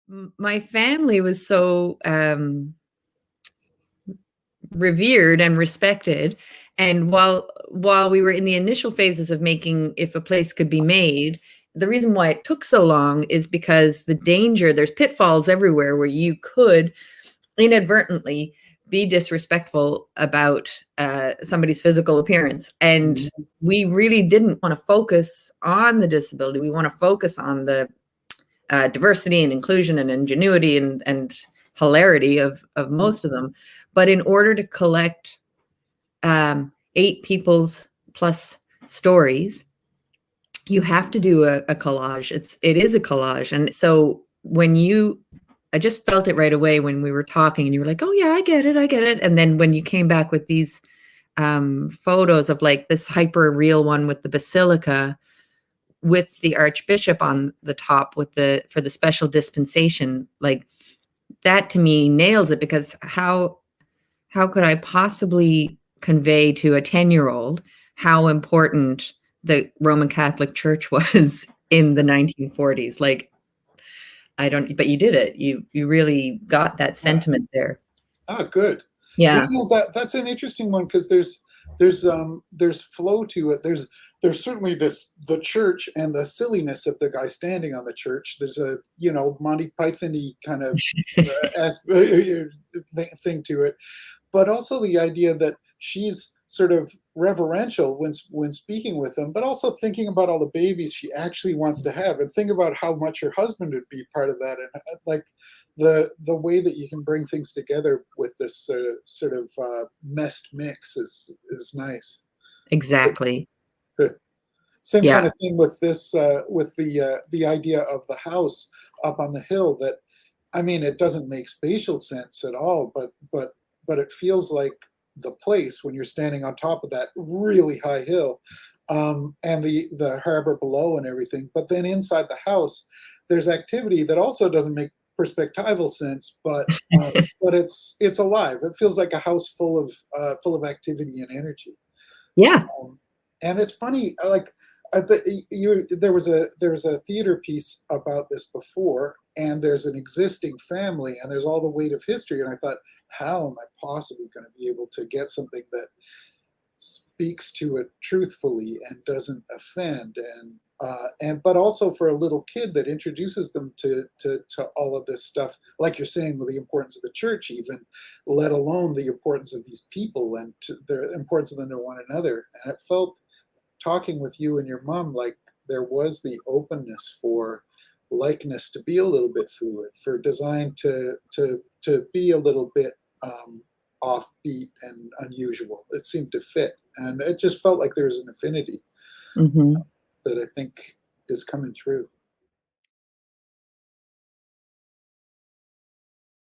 my family was so revered and respected. And while we were in the initial phases of making If a Place Could Be Made, the reason why it took so long is because there's pitfalls everywhere where you could inadvertently be disrespectful about somebody's physical appearance. And we really didn't want to focus on the disability. We want to focus on the diversity and inclusion and ingenuity and hilarity of most of them. But in order to collect 8 people's plus stories, you have to do a collage. It is a collage. And so I just felt it right away when we were talking and you were like, oh yeah, I get it. And then when you came back with these photos of like this hyper real one with the basilica with the archbishop on the top for the special dispensation, like that to me nails it, because how could I possibly convey to a 10-year-old how important the Roman Catholic Church was in the 1940s? Like, but you did it. You really got that sentiment there. Good. Yeah. That's an interesting one, because there's flow to it. There's certainly the church and the silliness of the guy standing on the church. There's a Monty Python-y kind of thing to it, but also the idea that she's sort of reverential when speaking with them, but also thinking about all the babies she actually wants to have, and think about how much her husband would be part of that, and like the way that you can bring things together with this sort of messed mix is nice. Exactly. Same kind of thing with this, with the idea of the house up on the hill. That, I mean, it doesn't make spatial sense at all, but it feels like the place when you're standing on top of that really high hill, and the harbor below and everything. But then inside the house, there's activity that also doesn't make perspectival sense, but it's alive. It feels like a house full of activity and energy. Yeah. And it's funny, like there was a theater piece about this before, and there's an existing family, and there's all the weight of history, and I thought, how am I possibly going to be able to get something that speaks to it truthfully and doesn't offend, and but also for a little kid that introduces them to all of this stuff, like you're saying, with the importance of the church, even, let alone the importance of these people and the importance of them to one another. And it felt, talking with you and your mom, like there was the openness for likeness to be a little bit fluid, for design to be a little bit offbeat and unusual. It seemed to fit, and it just felt like there was an affinity that I think is coming through.